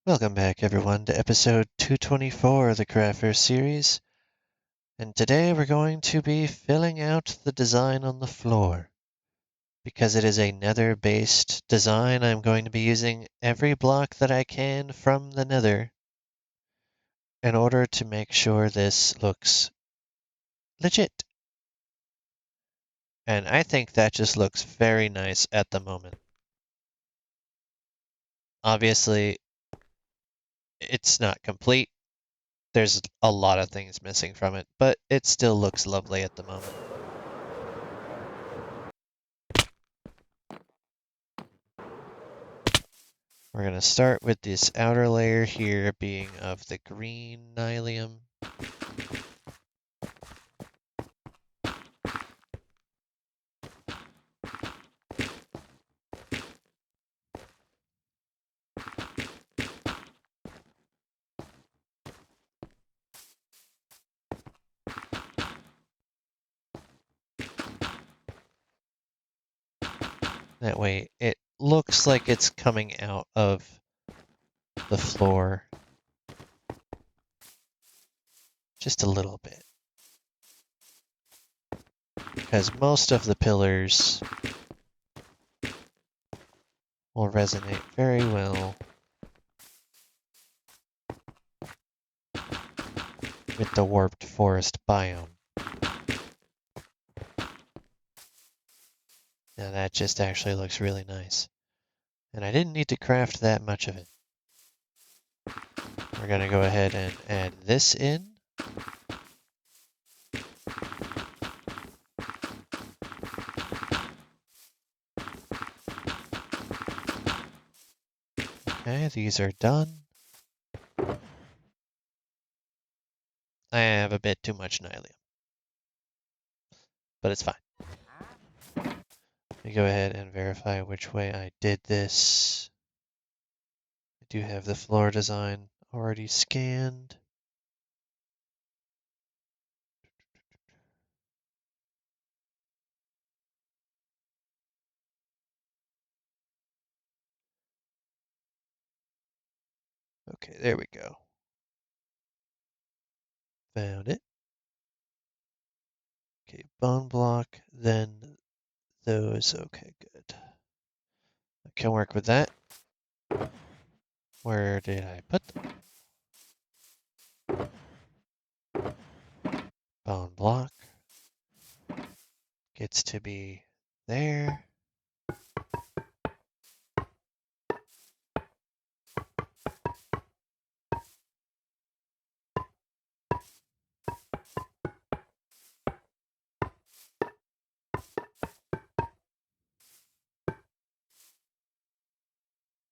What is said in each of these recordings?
Welcome back, everyone, to episode 224 of the Craftverse series. And today we're going to be filling out the design on the floor. Because it is a nether-based design, I'm going to be using every block that I can from the nether in order to make sure this looks legit. And I think that just looks very nice at the moment. Obviously, it's not complete. There's a lot of things missing from it, but it still looks lovely at the moment. We're going to start with this outer layer here being of the green nylium. That way it looks like it's coming out of the floor just a little bit. Because most of the pillars will resonate very well with the warped forest biome. Now that just actually looks really nice. And I didn't need to craft that much of it. We're going to go ahead and add this in. Okay, these are done. I have a bit too much nylium, but it's fine. Let me go ahead and verify which way I did this. I do have the floor design already scanned. Okay, there we go. Found it. Okay, bone block, then those. Okay, good. I can work with that. Where did I put them? Bone block. Gets to be there.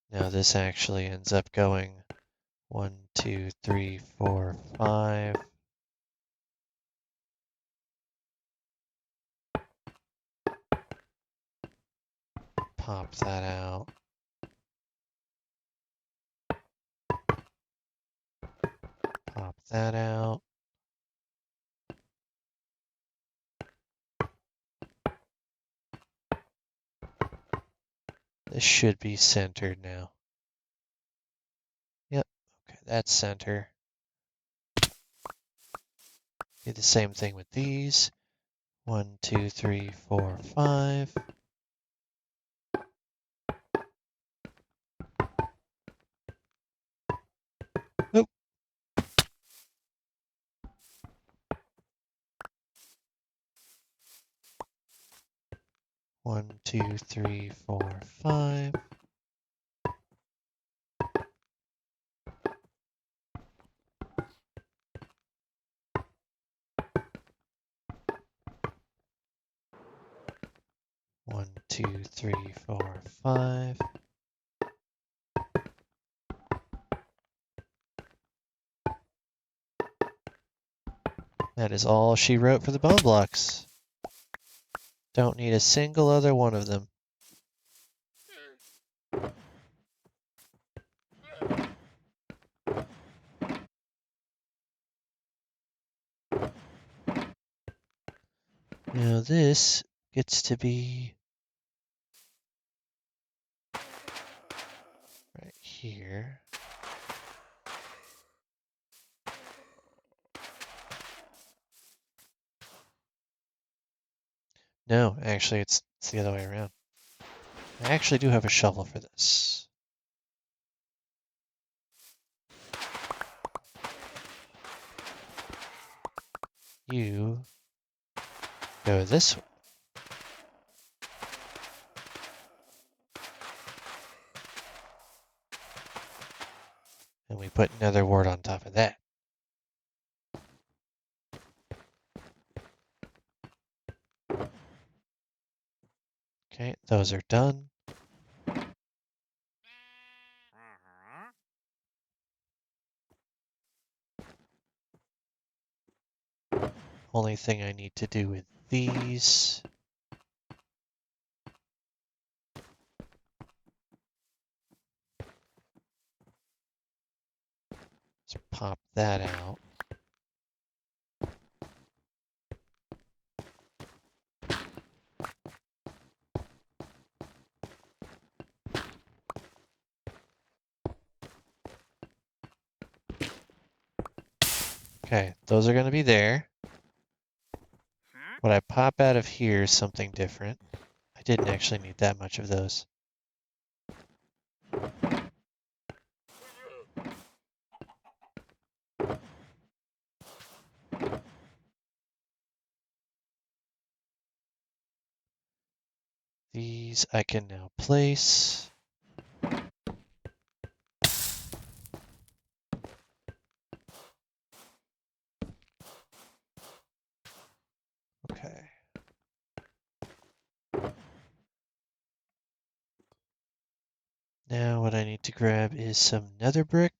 Now this actually ends up going 1, 2, 3, 4, 5. Pop that out. Pop that out. This should be centered now. Yep, okay, that's center. Do the same thing with these. 1, 2, 3, 4, 5. Oop. One, 2, 3, 4, 5. One, 2, 3, 4, 5. That is all she wrote for the bone blocks. Don't need a single other one of them. Now this gets to be right here. No, actually, it's the other way around. I actually do have a shovel for this. You go this way. And we put nether wart on top of that. Okay, those are done. Only thing I need to do with these is pop that out. Okay, those are going to be there. What I pop out of here is something different. I didn't actually need that much of those. These I can now place. Okay. Now what I need to grab is some nether brick.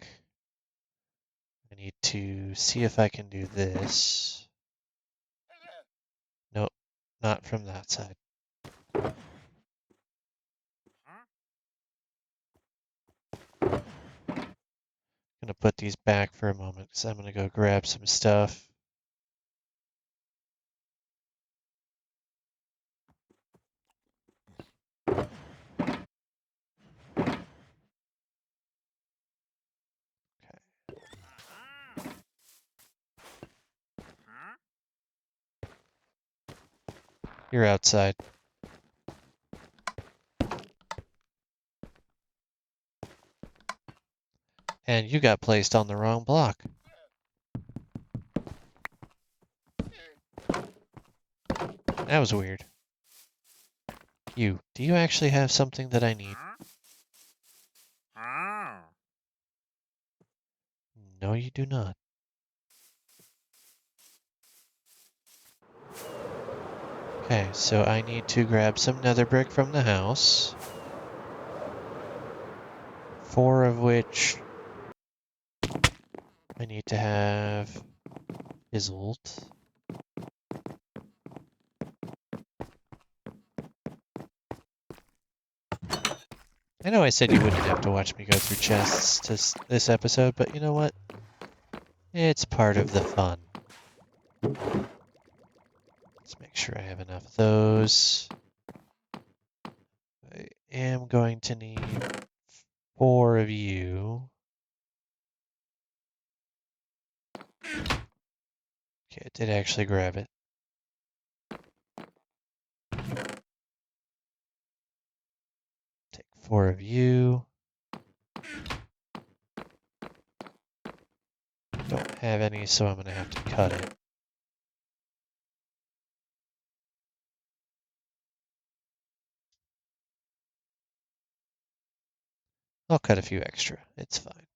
I need to see if I can do this. Nope, not from that side. I'm gonna put these back for a moment because I'm gonna go grab some stuff. You're outside. And you got placed on the wrong block. That was weird. Do you actually have something that I need? No, you do not. Okay, so I need to grab some nether brick from the house. 4 of which I need to have fizzled. I know I said you wouldn't have to watch me go through chests this episode, but you know what? It's part of the fun. Let's make sure I have enough of those. I am going to need 4 of you. Okay, I did actually grab it. Take 4 of you. Don't have any, so I'm going to have to cut it. I'll cut a few extra. It's fine.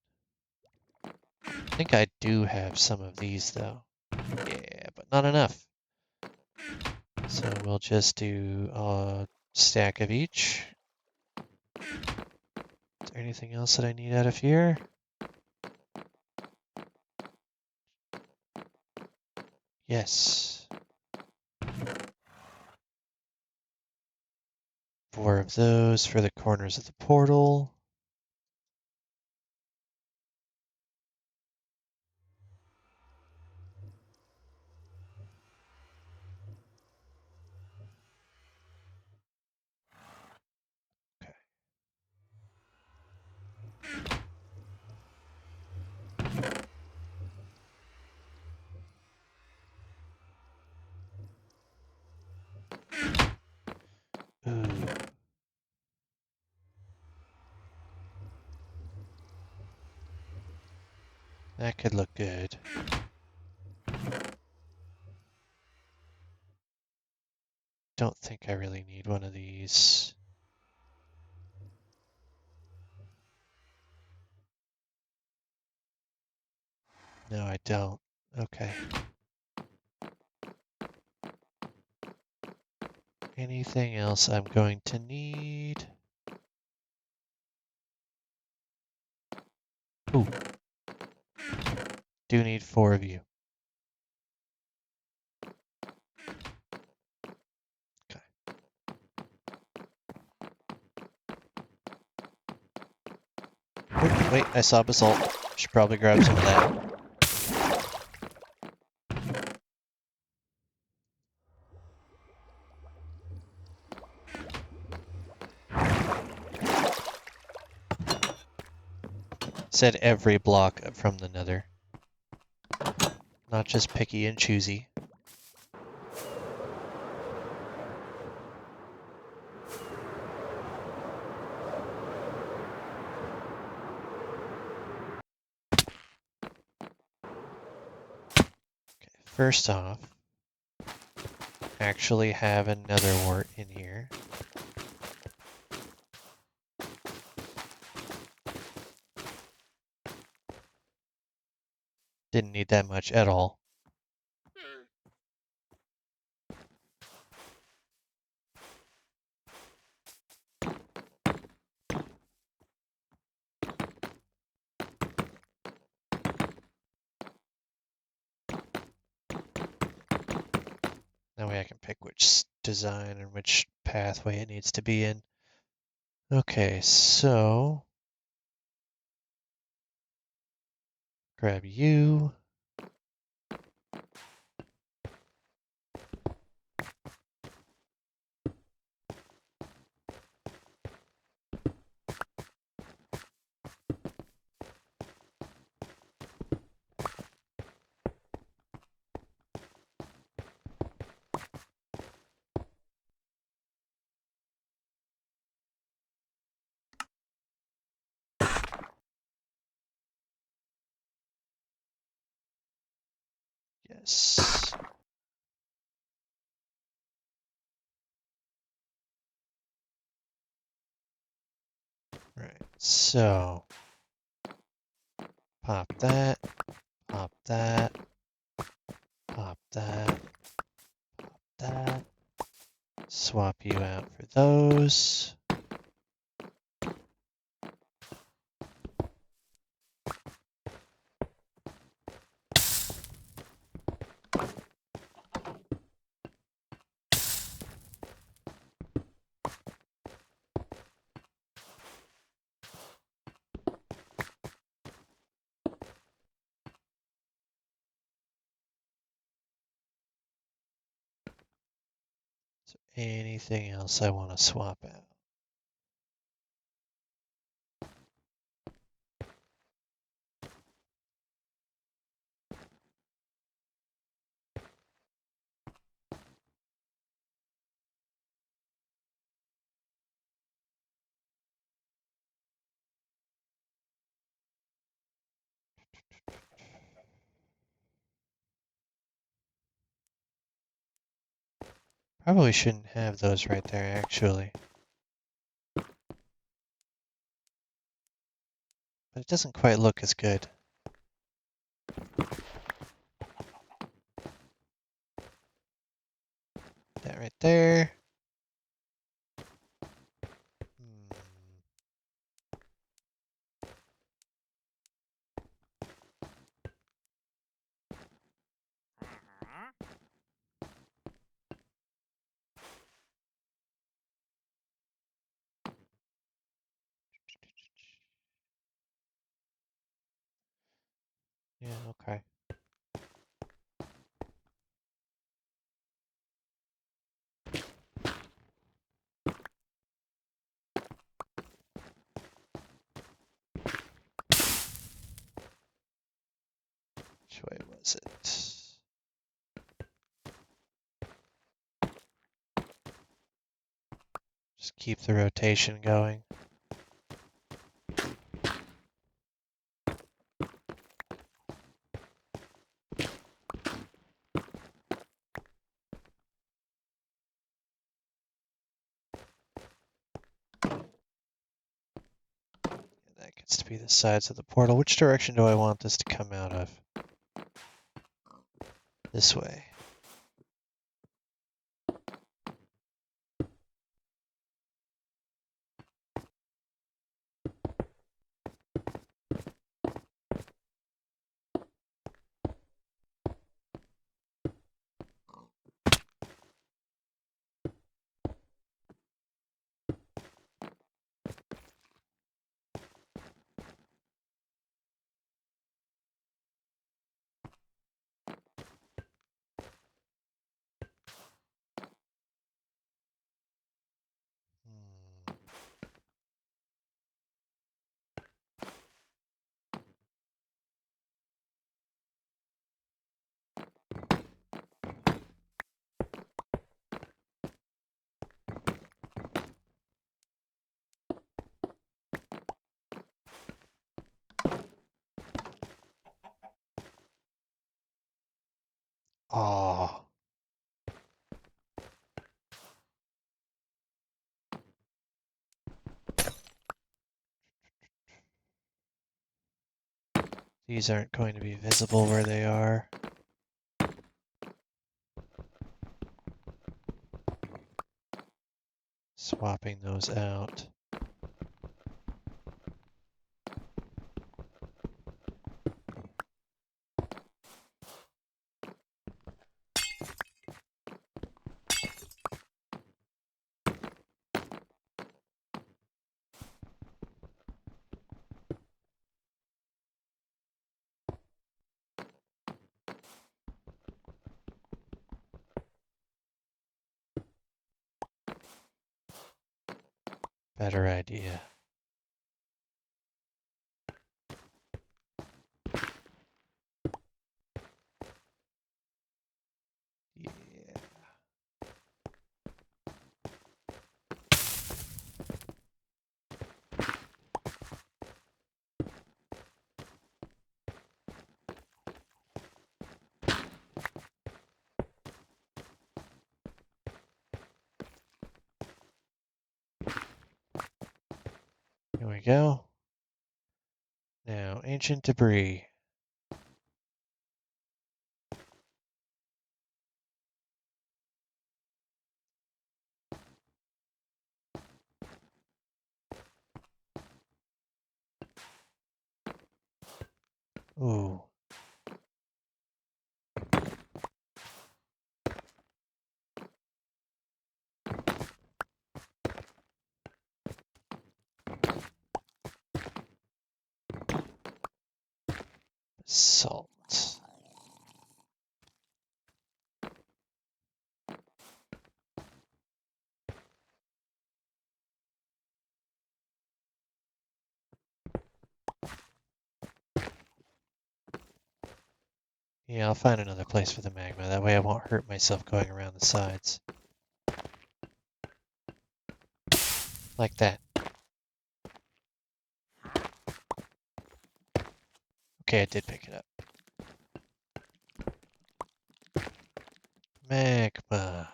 I think I do have some of these, though. Yeah, but not enough. So we'll just do a stack of each. Is there anything else that I need out of here? Yes. 4 of those for the corners of the portal. Okay. That could look good. Don't think I really need one of these. No, I don't. Okay. Anything else I'm going to need? Ooh. Do need 4 of you. Okay. Ooh, wait, I saw basalt. Should probably grab some of that. Said every block from the Nether. Not just picky and choosy. Okay, first off, actually have a nether wart in here. Didn't need that much at all. That way I can pick which design and which pathway it needs to be in. Okay, so grab you. Yes. Right, so pop that, pop that, pop that, pop that. Swap you out for those. So anything else I want to swap out? Probably shouldn't have those right there, actually. But it doesn't quite look as good. That right there. Hmm. Yeah, okay. Which way was it? Just keep the rotation going. needs to be the sides of the portal. Which direction do I want this to come out of? This way. Hmm. Oh. These aren't going to be visible where they are. Swapping those out. Better idea. Yeah. Here we go. Now, ancient debris. Ooh. Salt. Yeah, I'll find another place for the magma. That way I won't hurt myself going around the sides. Like that. Okay, I did pick it up. Magma.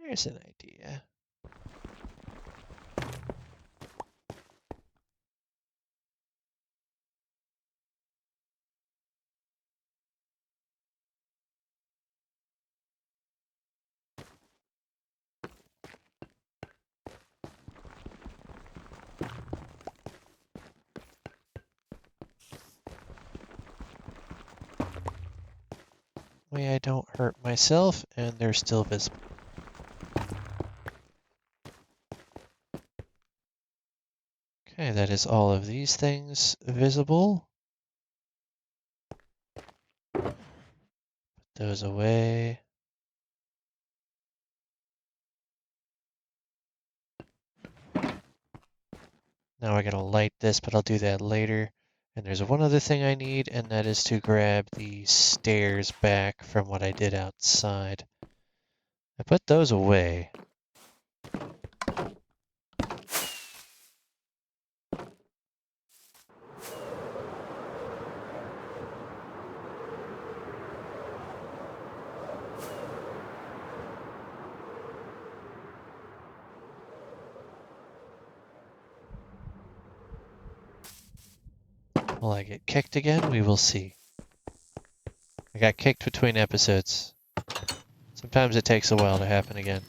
There's an idea. Way I don't hurt myself, and they're still visible. Okay, that is all of these things visible. Put those away. Now I gotta light this, but I'll do that later. And there's one other thing I need, and that is to grab the stairs back from what I did outside. I put those away. Will I get kicked again? We will see. I got kicked between episodes. Sometimes it takes a while to happen again.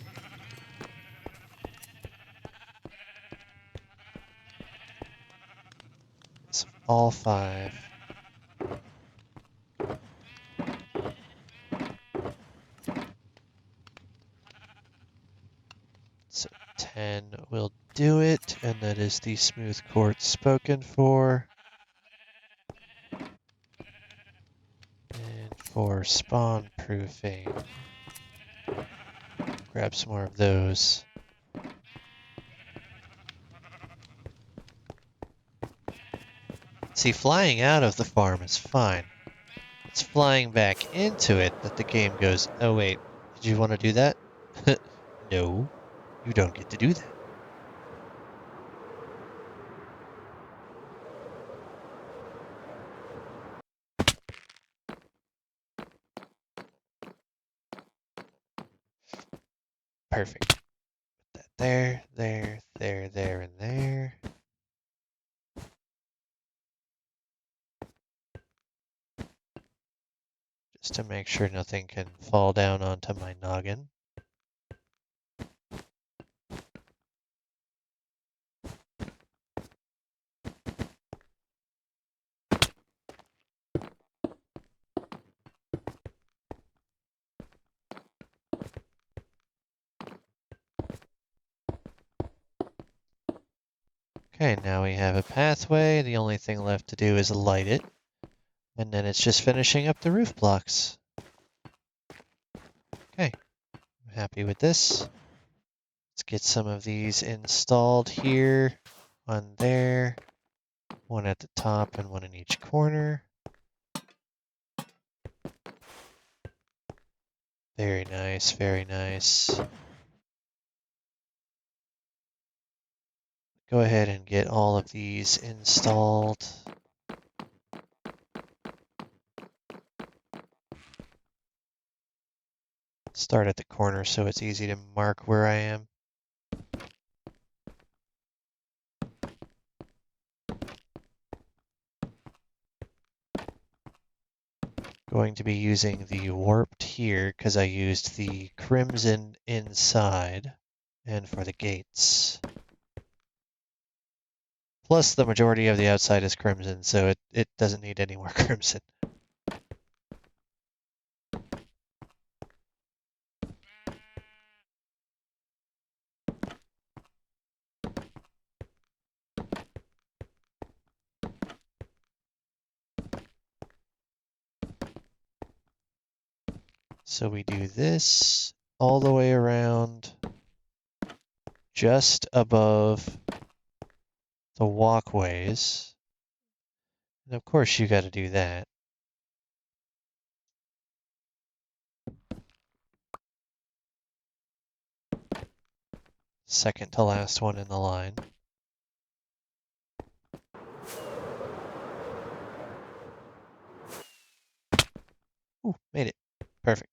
It's all 5. So 10 will do it, and that is the smooth quartz spoken for. And for spawn proofing, grab some more of those. See, flying out of the farm is fine. It's flying back into it that the game goes, oh wait, did you want to do that? No, you don't get to do that. Perfect. Put that there, there, there, there, and there. Just to make sure nothing can fall down onto my noggin. Okay, now we have a pathway. The only thing left to do is light it. And then it's just finishing up the roof blocks. Okay, I'm happy with this. Let's get some of these installed here, one there, one at the top and one in each corner. Very nice, very nice. Go ahead and get all of these installed. Start at the corner so it's easy to mark where I am. Going to be using the warped here because I used the crimson inside and for the gates. Plus the majority of the outside is crimson, so it doesn't need any more crimson. So we do this all the way around just above the walkways. And of course you got to do that. Second to last one in the line. Ooh, made it. Perfect.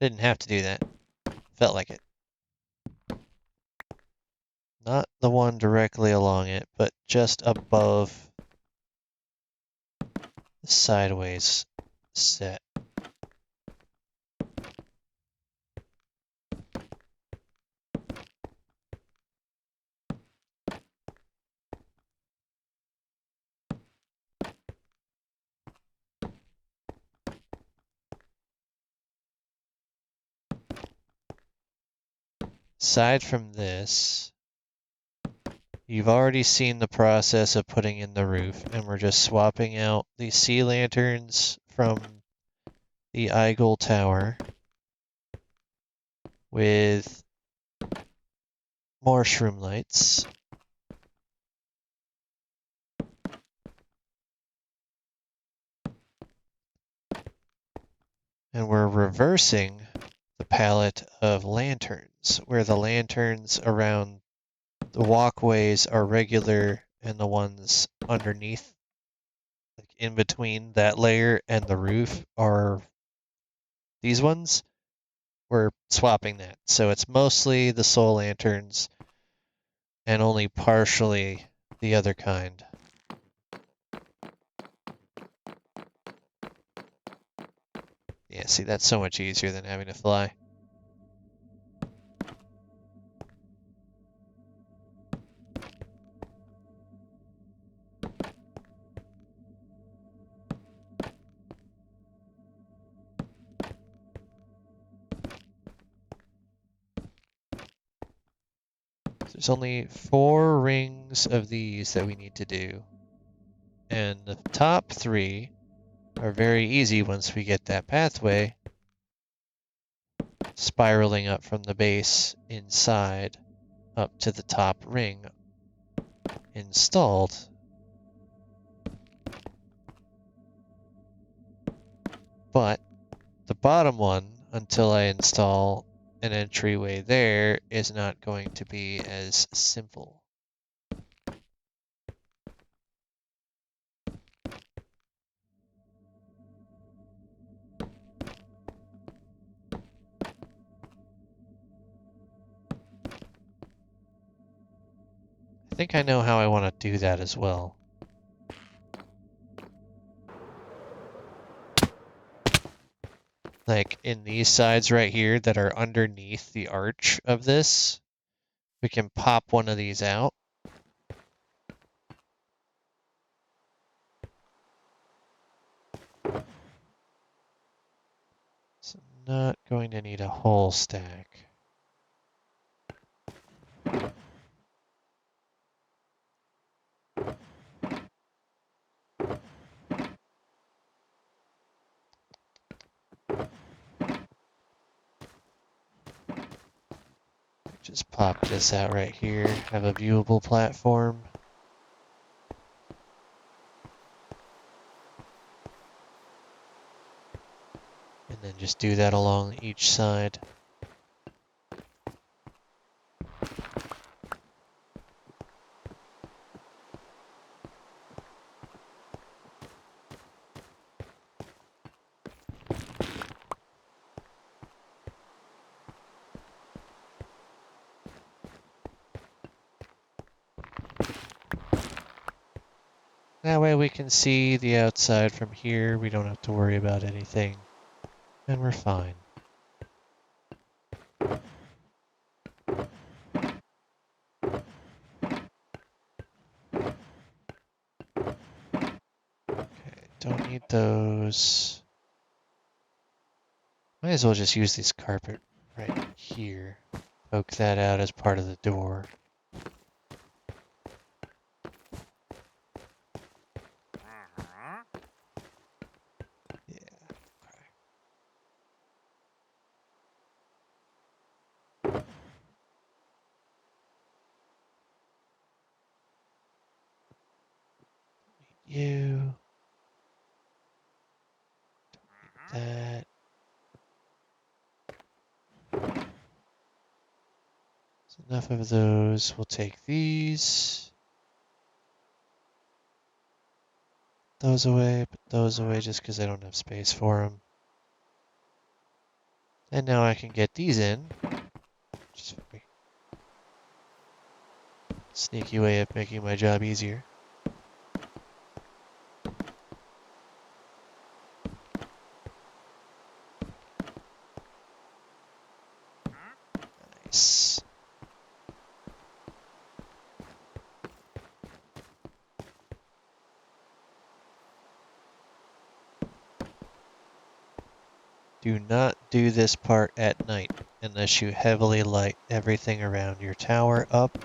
Didn't have to do that. Felt like it. Not the one directly along it, but just above the sideways set. Aside from this, you've already seen the process of putting in the roof, and we're just swapping out the sea lanterns from the Eagle Tower with more shroom lights. And we're reversing the palette of lanterns, where the lanterns around the walkways are regular and the ones underneath, like in between that layer and the roof, are these ones. We're swapping that. So it's mostly the soul lanterns and only partially the other kind. Yeah, see, that's so much easier than having to fly. There's only 4 rings of these that we need to do. And the top 3 are very easy once we get that pathway spiraling up from the base inside up to the top ring installed. But the bottom one, until I install an entryway there, is not going to be as simple. I think I know how I want to do that as well. Like in these sides right here that are underneath the arch of this, we can pop one of these out. So I'm not going to need a whole stack. Just pop this out right here, have a viewable platform. And then just do that along each side. That way we can see the outside from here. We don't have to worry about anything. And we're fine. Okay, don't need those. Might as well just use this carpet right here. Poke that out as part of the door. Yeah. You. That. So enough of those. We'll take these. Those away, put those away just because I don't have space for them. And now I can get these in. Just a sneaky way of making my job easier. Nice. Do not do this part at night unless you heavily light everything around your tower up.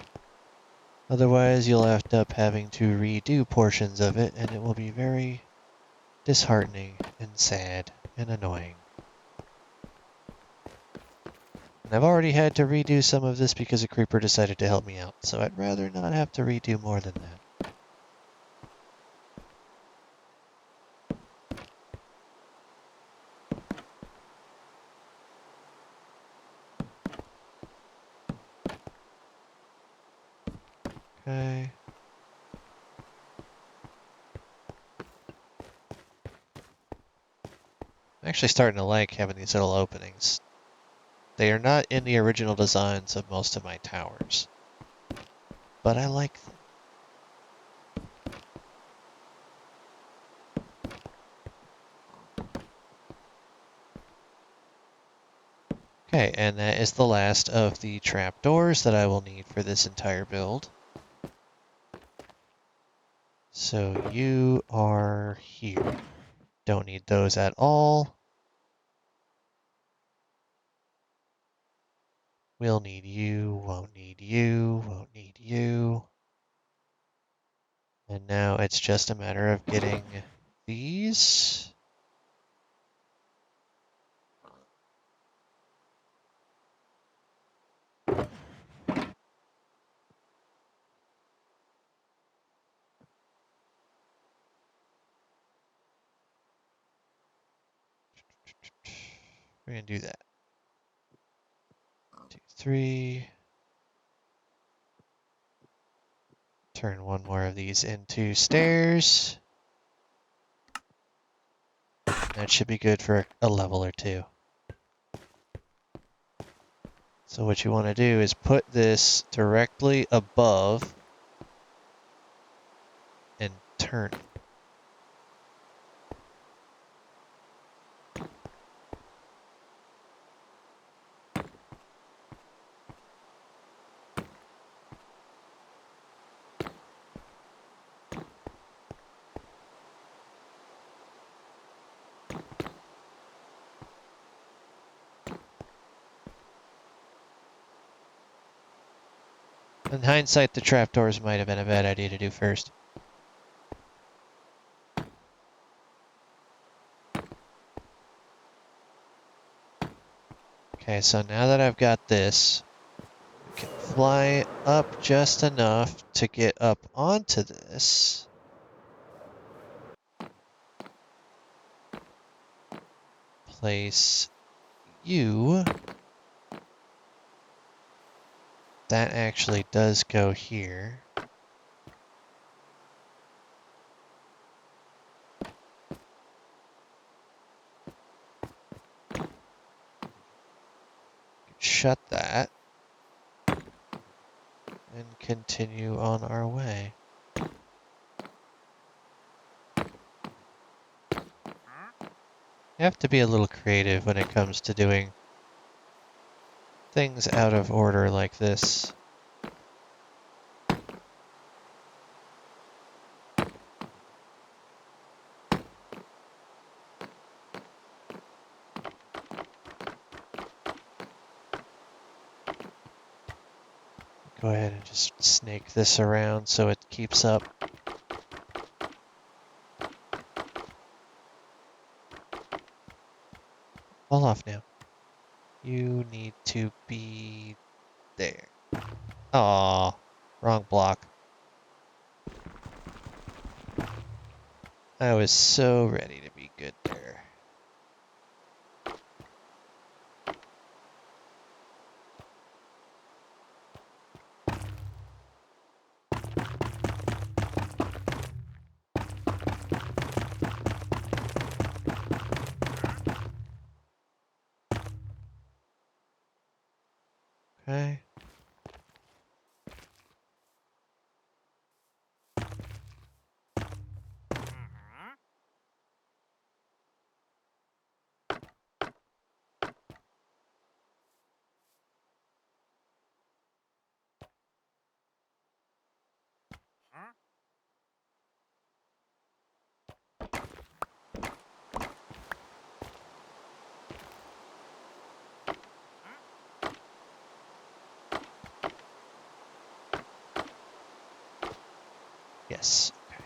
Otherwise, you'll end up having to redo portions of it, and it will be very disheartening and sad and annoying. And I've already had to redo some of this because a creeper decided to help me out, so I'd rather not have to redo more than that. Okay. I'm actually starting to like having these little openings. They are not in the original designs of most of my towers, but I like them. Okay, and that is the last of the trapdoors that I will need for this entire build. So you are here. Don't need those at all. We'll need you, won't need you, won't need you. And now it's just a matter of getting these. We're gonna do that. 2, 3. Turn one more of these into stairs. That should be good for a level or two. So what you want to do is put this directly above and turn it. In hindsight, the trapdoors might have been a bad idea to do first. Okay, so now that I've got this, I can fly up just enough to get up onto this. Place you. That actually does go here. Shut that. And continue on our way. You have to be a little creative when it comes to doing things out of order like this. Go ahead and just snake this around so it keeps up. Fall off now. You need to be there. Aw, wrong block. I was so ready to be good there. Okay. Yes. Okay.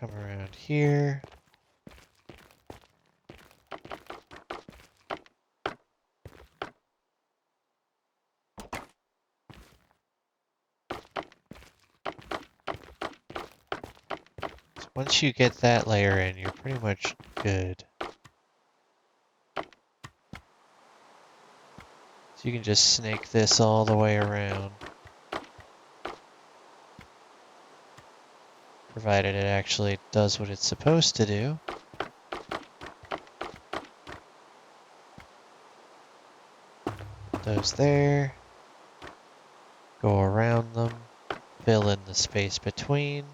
Come around here. So once you get that layer in, you're pretty much good. So you can just snake this all the way around. Provided it actually does what it's supposed to do. those there. Go around them. Fill in the space between.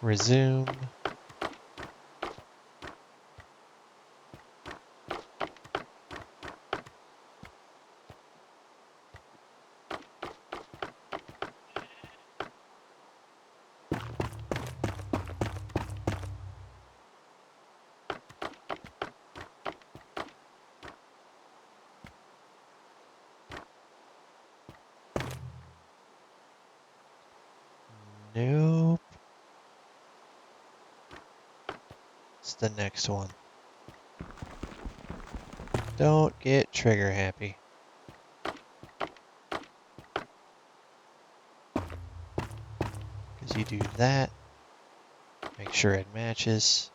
Resume. Nope. It's the next one. Don't get trigger happy. Because you do that. Make sure it matches.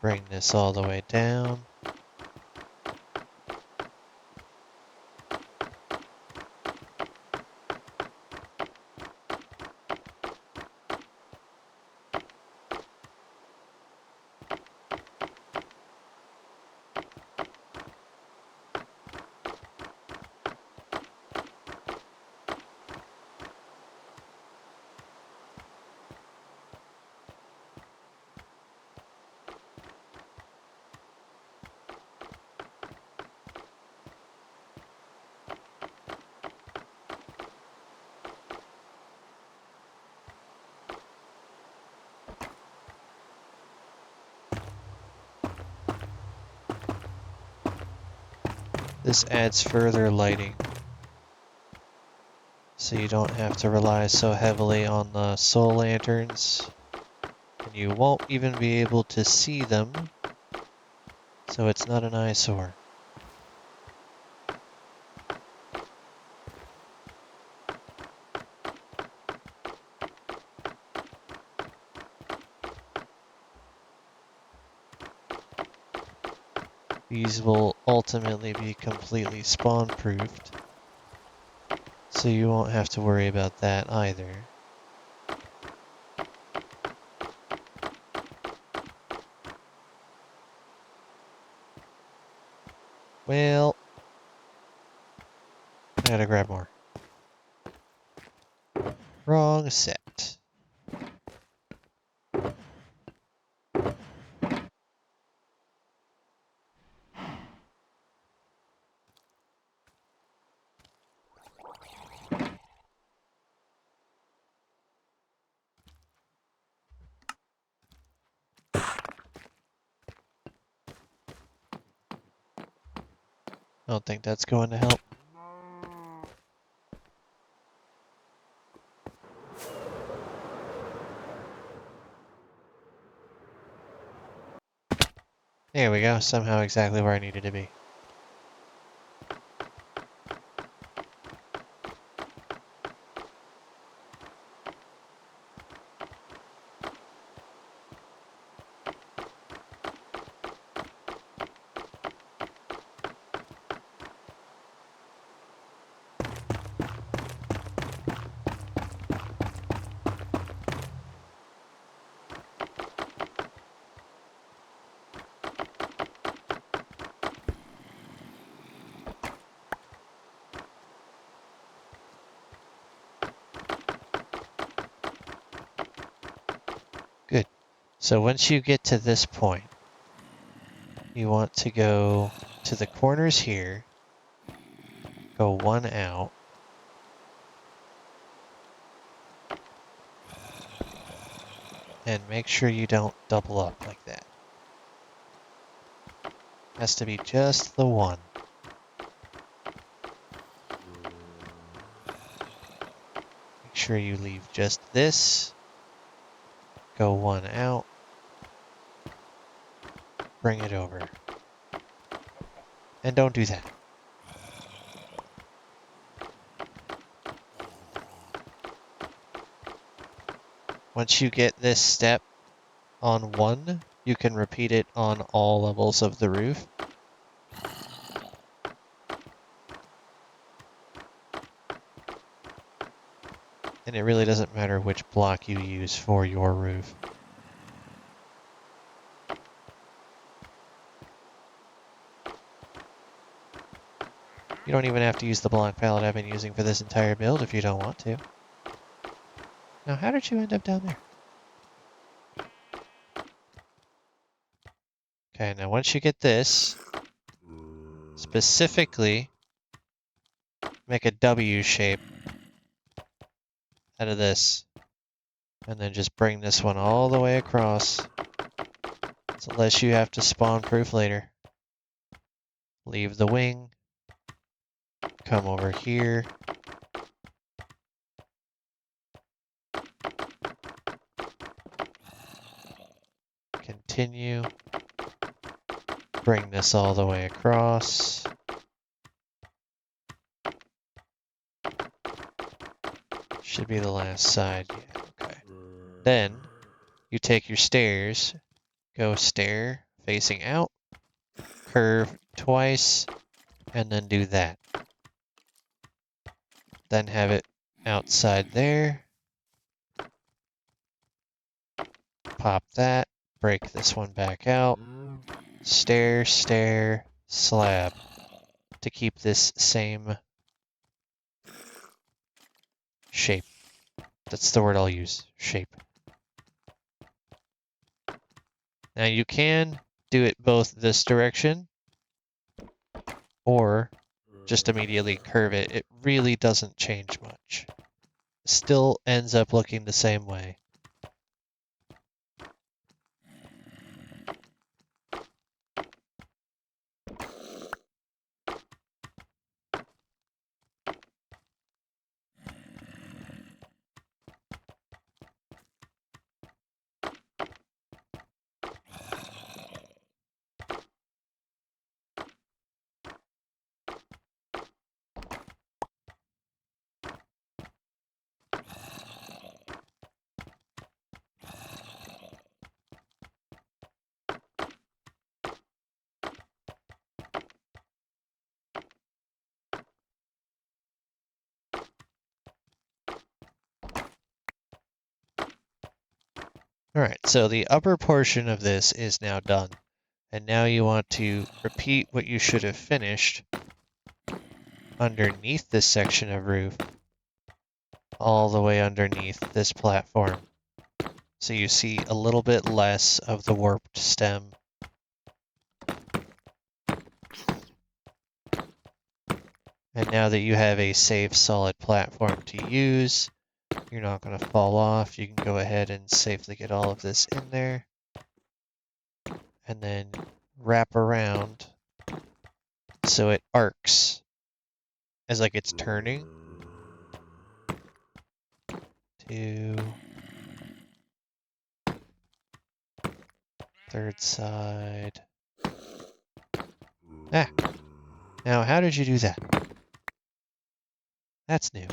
Bring this all the way down. This adds further lighting, so you don't have to rely so heavily on the soul lanterns, and you won't even be able to see them, so it's not an eyesore. These will ultimately be completely spawn-proofed, so you won't have to worry about that either. Well, I gotta grab more. Wrong set. I don't think that's going to help. There we go, somehow exactly where I needed to be. Good. So once you get to this point, you want to go to the corners here, go one out, and make sure you don't double up like that. Has to be just the one. Make sure you leave just this, go one out, bring it over. And don't do that. Once you get this step on one, you can repeat it on all levels of the roof. And it really doesn't matter which block you use for your roof. You don't even have to use the block palette I've been using for this entire build if you don't want to. Now, how did you end up down there? Okay, now once you get this, specifically make a W shape out of this. And then just bring this one all the way across. So unless you have to spawn proof later. Leave the wing. Come over here. Continue. Bring this all the way across. Should be the last side. Yeah, okay. Then you take your stairs, go stair facing out, curve twice, and then do that. Then have it outside there. Pop that, break this one back out. Stair, stair, slab to keep this same shape. That's the word I'll use, shape. Now you can do it both this direction or just immediately curve it. It really doesn't change much. Still ends up looking the same way. Alright, so the upper portion of this is now done. And now you want to repeat what you should have finished underneath this section of roof, all the way underneath this platform. So you see a little bit less of the warped stem. And now that you have a safe, solid platform to use, you're not going to fall off. You can go ahead and safely get all of this in there. And then wrap around so it arcs as like it's turning. 2. Third side. Ah. Now, how did you do that? That's new.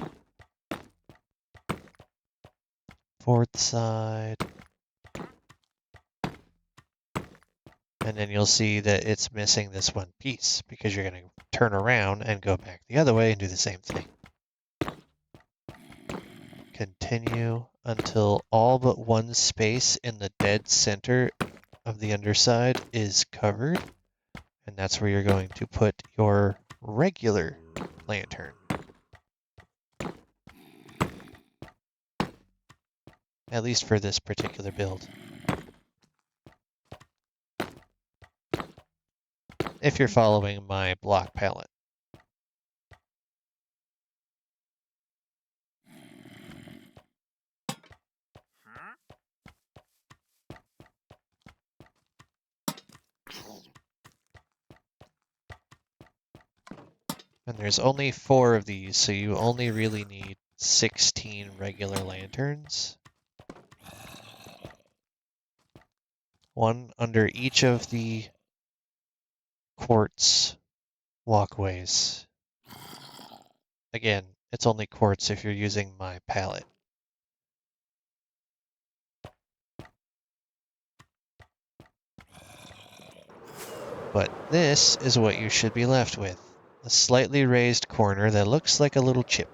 Fourth side. And then you'll see that it's missing this one piece because you're going to turn around and go back the other way and do the same thing. Continue until all but one space in the dead center of the underside is covered. And that's where you're going to put your regular lantern. At least for this particular build. If you're following my block palette. And there's only 4 of these, so you only really need 16 regular lanterns. One under each of the quartz walkways. Again, it's only quartz if you're using my palette. But this is what you should be left with. A slightly raised corner that looks like a little chip.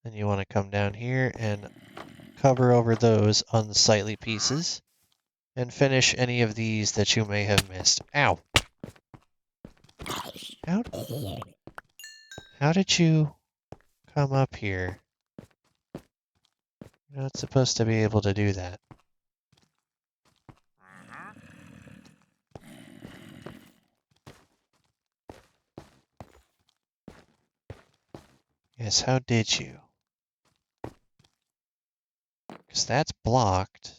Then you want to come down here and cover over those unsightly pieces and finish any of these that you may have missed. Ow! How, how did you come up here? You're not supposed to be able to do that. Yes, how did you? Because that's blocked.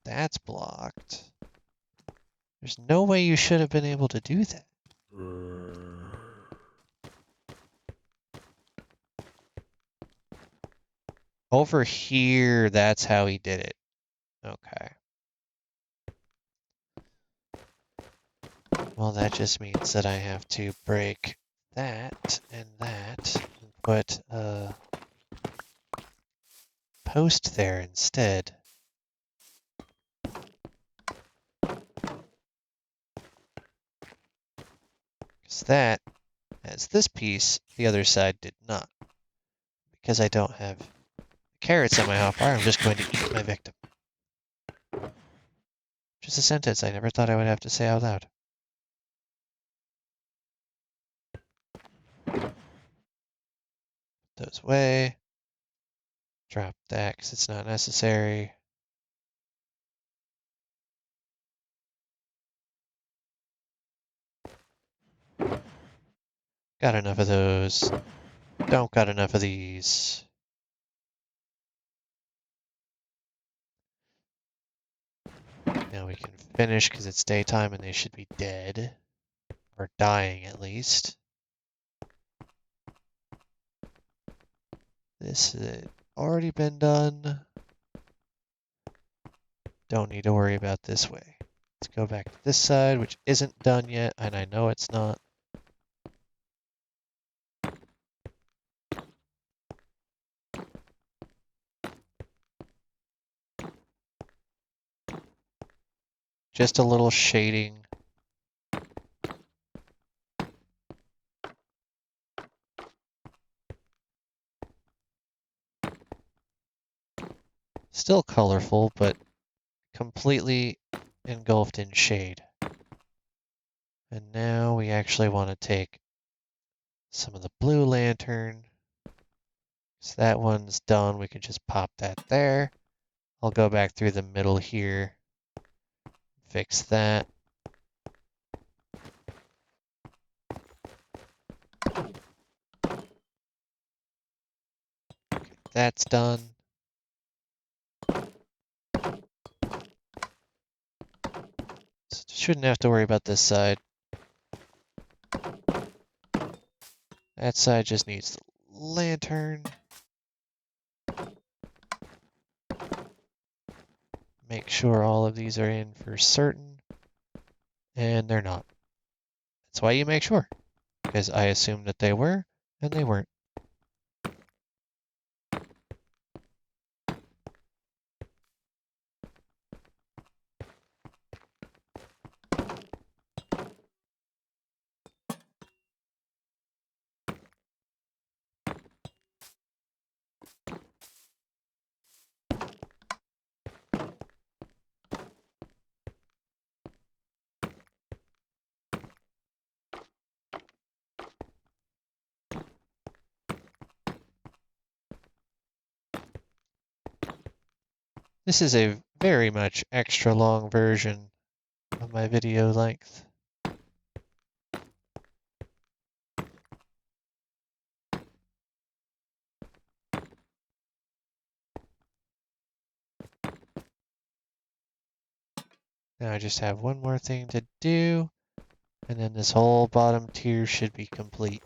That's blocked. There's no way you should have been able to do that. Over here, that's how he did it. Okay. Well, that just means that I have to break that and put a post there instead. Because that has this piece, the other side did not. Because I don't have carrots on my hotbar, I'm just going to eat my victim. Just a sentence I never thought I would have to say out loud. Those away. Drop that because it's not necessary. Got enough of those. Don't got enough of these. Now we can finish because it's daytime and they should be dead. Or dying at least. This has already been done. Don't need to worry about this way. Let's go back to this side, which isn't done yet, and I know it's not. Just a little shading. Still colorful, but completely engulfed in shade. And now we actually want to take some of the blue lantern. So that one's done. We can just pop that there. I'll go back through the middle here. Fix that. Okay, that's done. So shouldn't have to worry about this side. That side just needs the lantern. Make sure all of these are in for certain. And they're not. That's why you make sure. Because I assumed that they were, and they weren't. This is a very much extra long version of my video length. Now I just have one more thing to do, and then this whole bottom tier should be complete.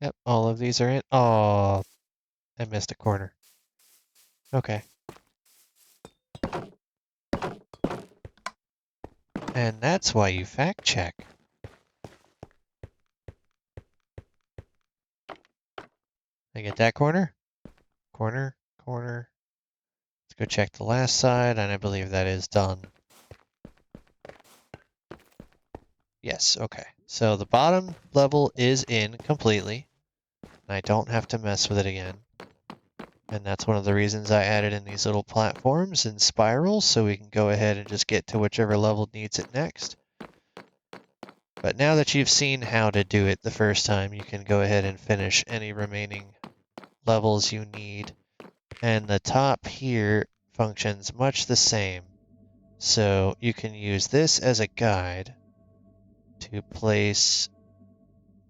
Yep, all of these are in. Oh, I missed a corner. Okay. And that's why you fact check. that corner? Corner, corner. Let's go check the last side, and I believe that is done. Yes, okay. So the bottom level is in completely, and I don't have to mess with it again. And that's one of the reasons I added in these little platforms and spirals, so we can go ahead and just get to whichever level needs it next. But now that you've seen how to do it the first time, you can go ahead and finish any remaining levels you need. And the top here functions much the same. So you can use this as a guide to place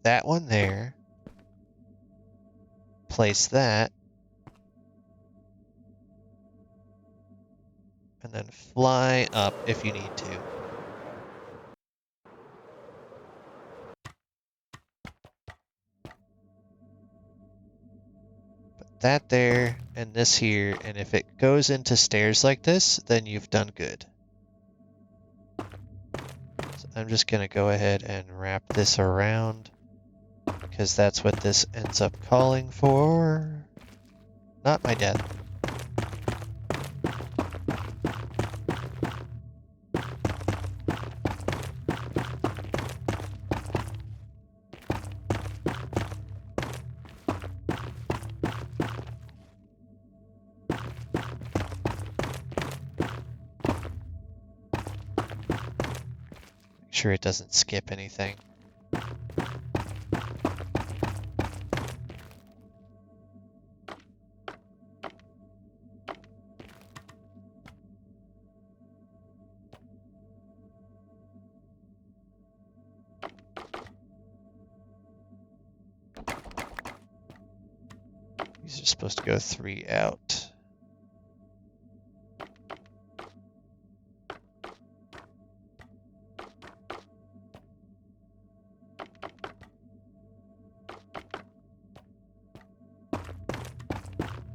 that one there, place that, and then fly up if you need to. Put that there and this here, and if it goes into stairs like this, then you've done good. So I'm just going to go ahead and wrap this around, because that's what this ends up calling for. Not my death. Make sure it doesn't skip anything. These are supposed to go 3 out.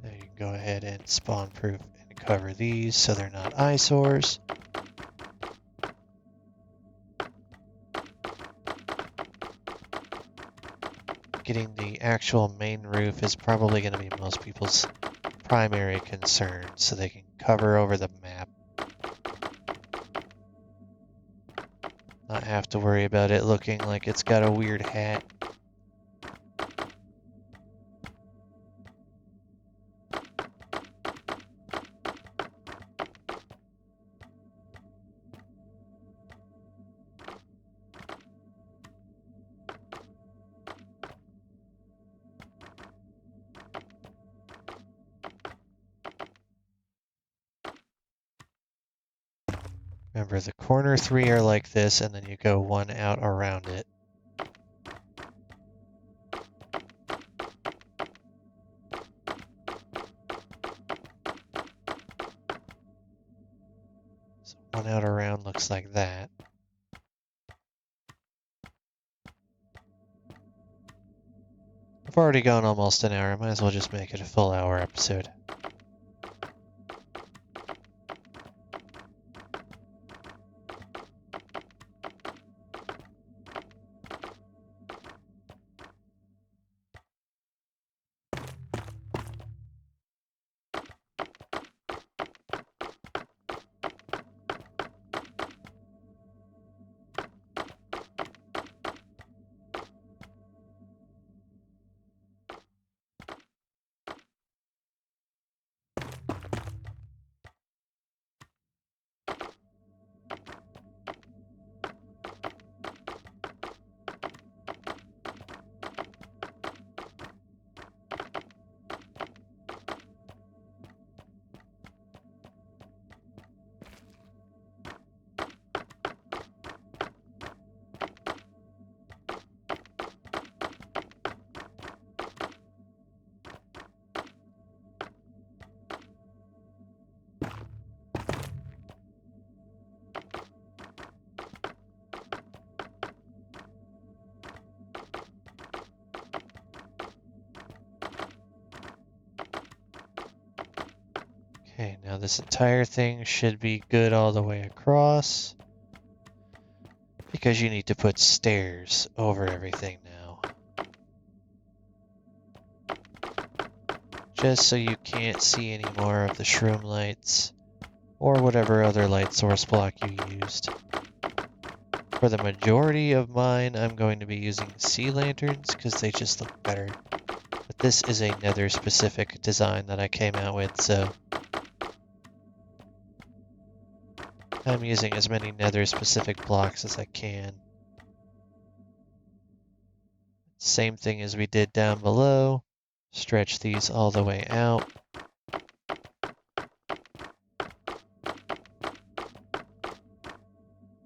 Now you can go ahead and spawn proof and cover these so they're not eyesores. Getting the actual main roof is probably going to be most people's primary concern, so they can cover over the map. Not have to worry about it looking like it's got a weird hat. Remember, the corner 3 are like this, and then you go 1 out around it. So 1 out around looks like that. I've already gone almost an hour, might as well just make it a full hour episode. Okay, now this entire thing should be good all the way across, because you need to put stairs over everything now. just so you can't see any more of the shroom lights or whatever other light source block you used. For the majority of mine, I'm going to be using sea lanterns because they just look better. But this is a Nether specific design that I came out with, so I'm using as many Nether specific blocks as I can. Same thing as we did down below. Stretch these all the way out.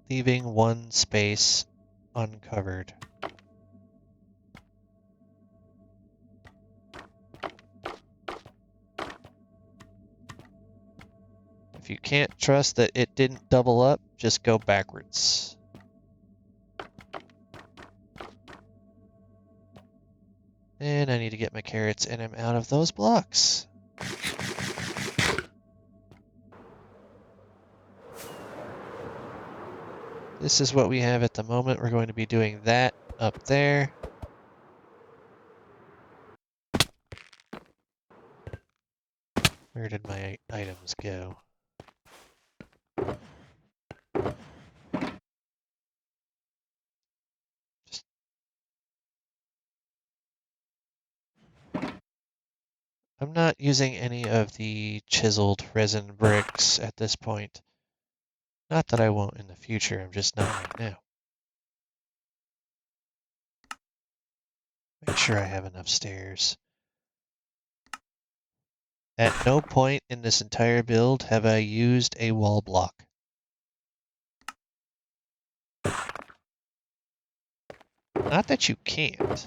Leaving one space uncovered. If you can't trust that it didn't double up, just go backwards. And I need to get my carrots and I'm out of those blocks. This is what we have at the moment. We're going to be doing that up there. Where did my items go? I'm not using any of the chiseled resin bricks at this point. Not that I won't in the future, I'm just not right now. Make sure I have enough stairs. At no point in this entire build have I used a wall block. Not that you can't.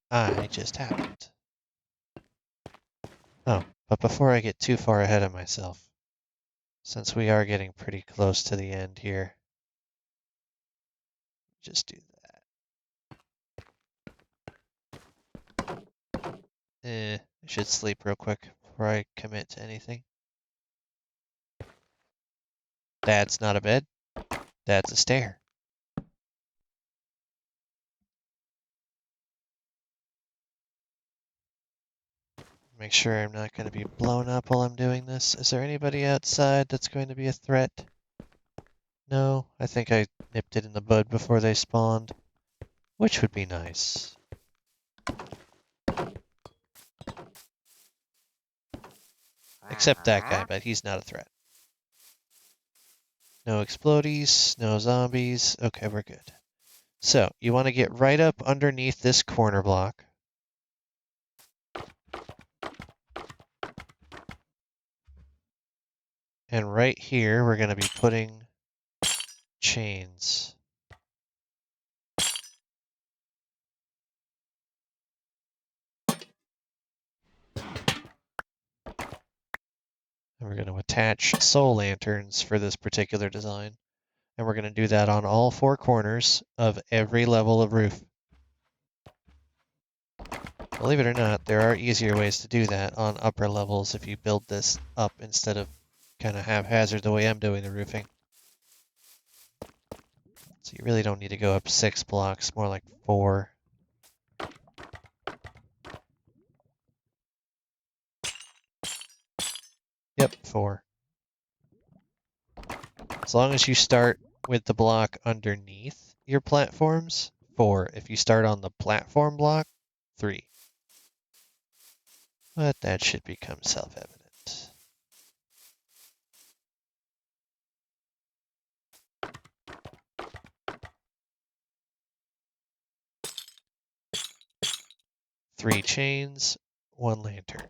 I just haven't. Oh, but before I get too far ahead of myself, since we are getting pretty close to the end here, just do that. I should sleep real quick before I commit to anything. That's not a bed. That's a stair. Make sure I'm not going to be blown up while I'm doing this. Is there anybody outside that's going to be a threat? No, I think I nipped it in the bud before they spawned, which would be nice. Except that guy, but he's not a threat. No explodies, no zombies. Okay, we're good. So, you want to get right up underneath this corner block. And right here, we're going to be putting chains. And we're going to attach soul lanterns for this particular design. And we're going to do that on all four corners of every level of roof. Believe it or not, there are easier ways to do that on upper levels if you build this up instead of kind of haphazard the way I'm doing the roofing. So you really don't need to go up 6 blocks, more like 4. Yep, 4. As long as you start with the block underneath your platforms, 4. If you start on the platform block, 3. But that should become self-evident. Three chains, 1 lantern.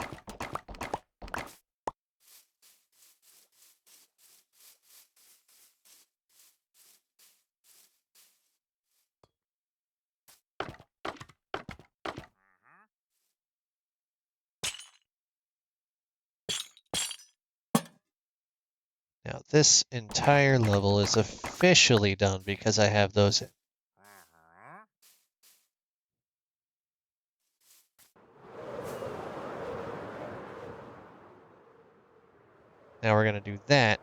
Now this entire level is officially done because I have those in. Now we're going to do that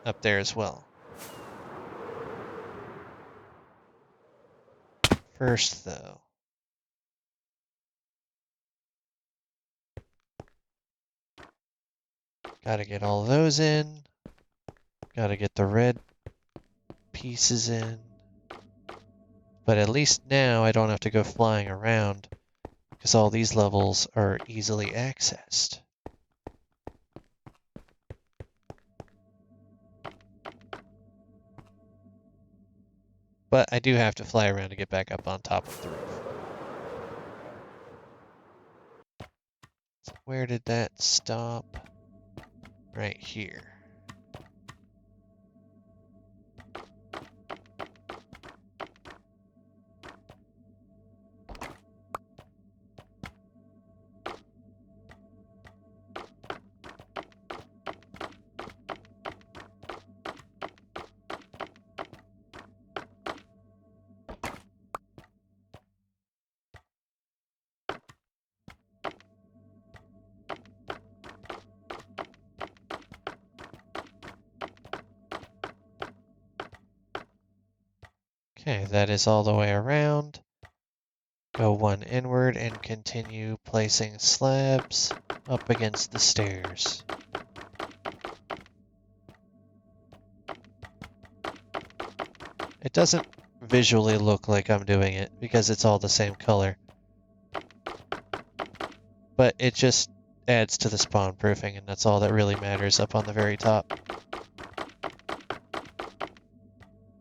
up there as well. First though, Gotta get all those in. Gotta get the red pieces in. But at least now I don't have to go flying around because all these levels are easily accessed. But I do have to fly around to get back up on top of the roof. So where did that stop? Right here. Okay, that is all the way around. Go one inward and continue placing slabs up against the stairs. It doesn't visually look like I'm doing it because it's all the same color, but it just adds to the spawn proofing, and that's all that really matters up on the very top.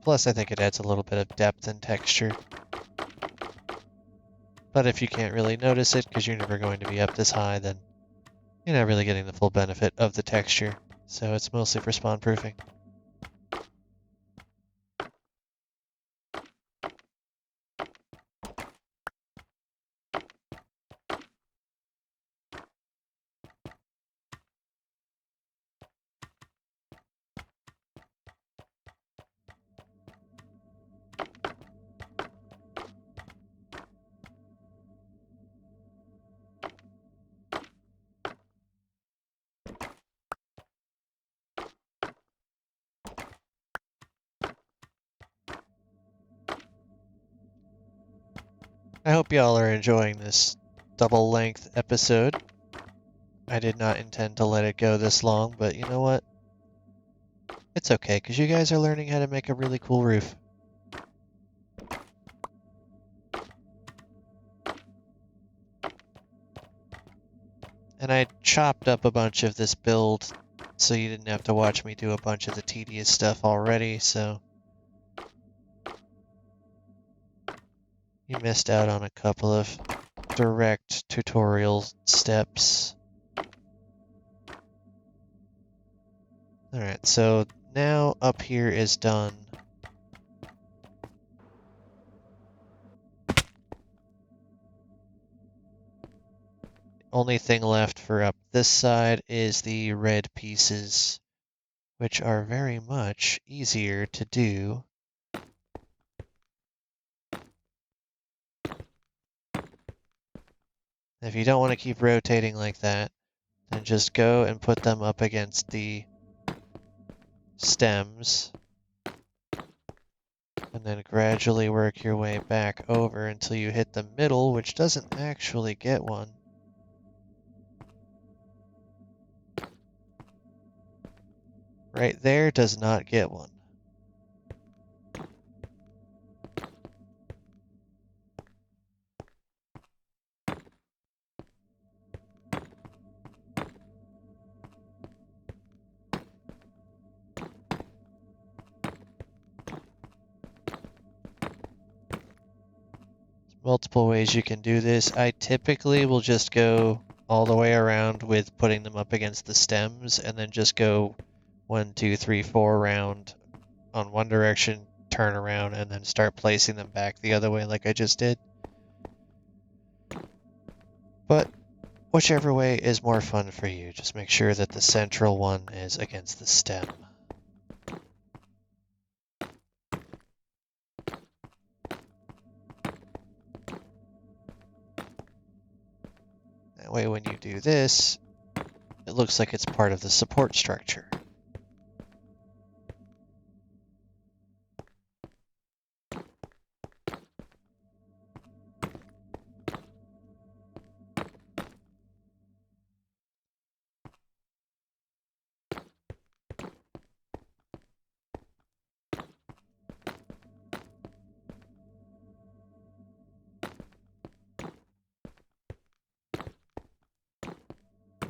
Plus, I think it adds a little bit of depth and texture. But if you can't really notice it because you're never going to be up this high, then you're not really getting the full benefit of the texture. So it's mostly for spawn proofing. I hope y'all are enjoying this double length episode. I did not intend to let it go this long, but you know what? It's okay, because you guys are learning how to make a really cool roof. And I chopped up a bunch of this build so you didn't have to watch me do a bunch of the tedious stuff already, so you missed out on a couple of direct tutorial steps. Alright, so now up here is done. Only thing left for up this side is the red pieces, which are very much easier to do. If you don't want to keep rotating like that, then just go and put them up against the stems, and then gradually work your way back over until you hit the middle, which doesn't actually get one. Right there does not get one. Multiple ways you can do this. I typically will just go all the way around with putting them up against the stems and then just go 1, 2, 3, 4 round on one direction, turn around, and then start placing them back the other way like I just did. But whichever way is more fun for you, just make sure that the central one is against the stem. That way when you do this, it looks like it's part of the support structure.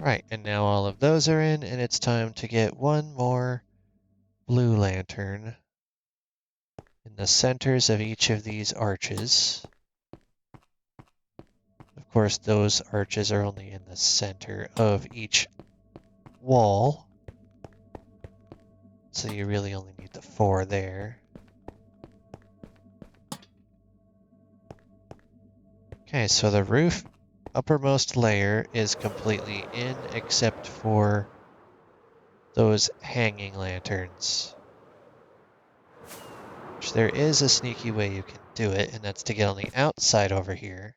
Right, and now all of those are in, and it's time to get one more blue lantern in the centers of each of these arches. Of course, those arches are only in the center of each wall, so you really only need the 4 there. Okay, so the roof uppermost layer is completely in except for those hanging lanterns. Which there is a sneaky way you can do it, and that's to get on the outside over here,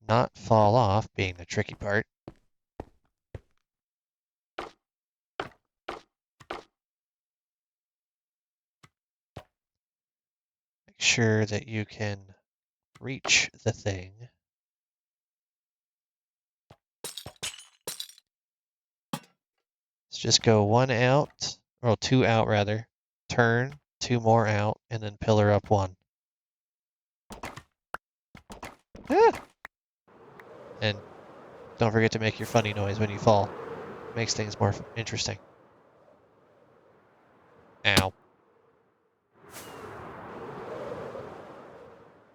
not fall off being the tricky part. Make sure that you can reach the thing. Let's just go 1 out, or 2 out rather, turn, 2 more out, and then pillar up 1. Ah! And don't forget to make your funny noise when you fall. Makes things more interesting. Ow.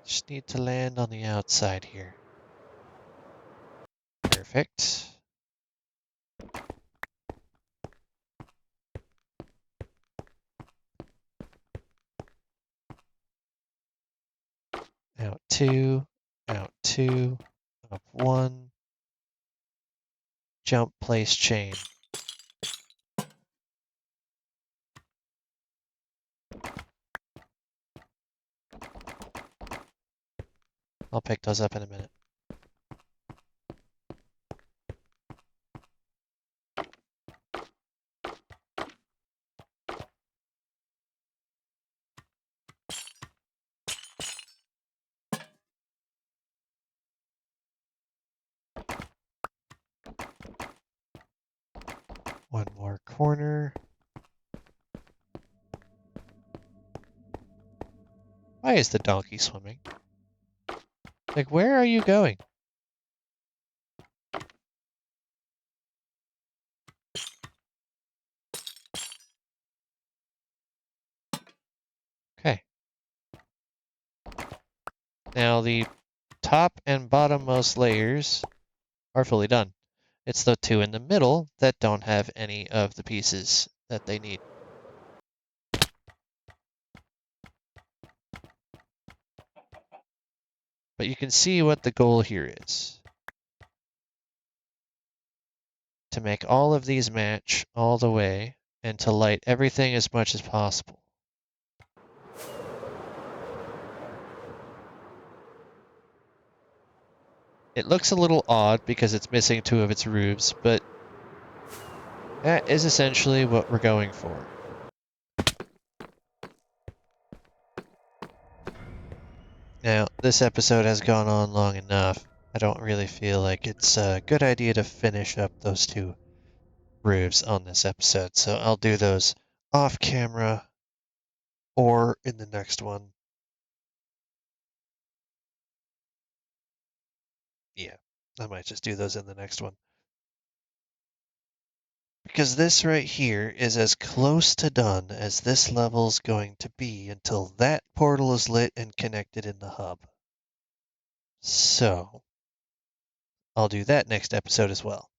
Just need to land on the outside here. Perfect. Out 2, out 2, up 1. Jump, place, chain. I'll pick those up in a minute. One more corner. Why is the donkey swimming? Like, where are you going? Okay. Now the top and bottommost layers are fully done. It's the 2 in the middle that don't have any of the pieces that they need. But you can see what the goal here is. To make all of these match all the way and to light everything as much as possible. It looks a little odd because it's missing 2 of its roofs, but that is essentially what we're going for. Now, this episode has gone on long enough. I don't really feel like it's a good idea to finish up those 2 roofs on this episode, so I'll do those off camera or in the next one. Yeah, I might just do those in the next one. Because this right here is as close to done as this level's going to be until that portal is lit and connected in the hub. So, I'll do that next episode as well.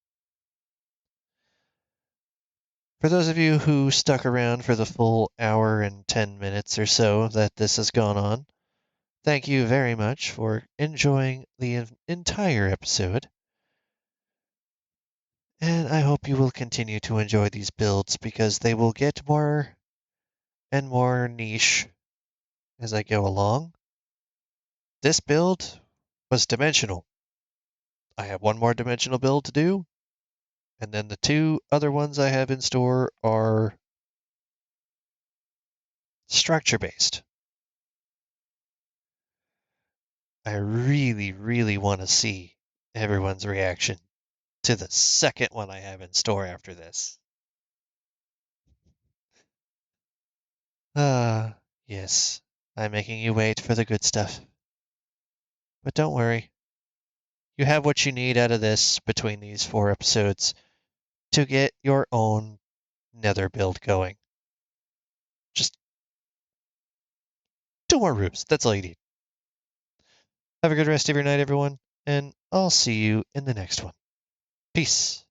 For those of you who stuck around for the full hour and 10 minutes or so that this has gone on, thank you very much for enjoying the entire episode. And I hope you will continue to enjoy these builds because they will get more and more niche as I go along. This build was dimensional. I have one more dimensional build to do, and then the 2 other ones I have in store are structure based. I really, really want to see everyone's reaction to the second one I have in store after this. Ah, yes, I'm making you wait for the good stuff. But don't worry, you have what you need out of this between these 4 episodes to get your own Nether build going. Just 2 more roofs. That's all you need. Have a good rest of your night, everyone, and I'll see you in the next one. Peace.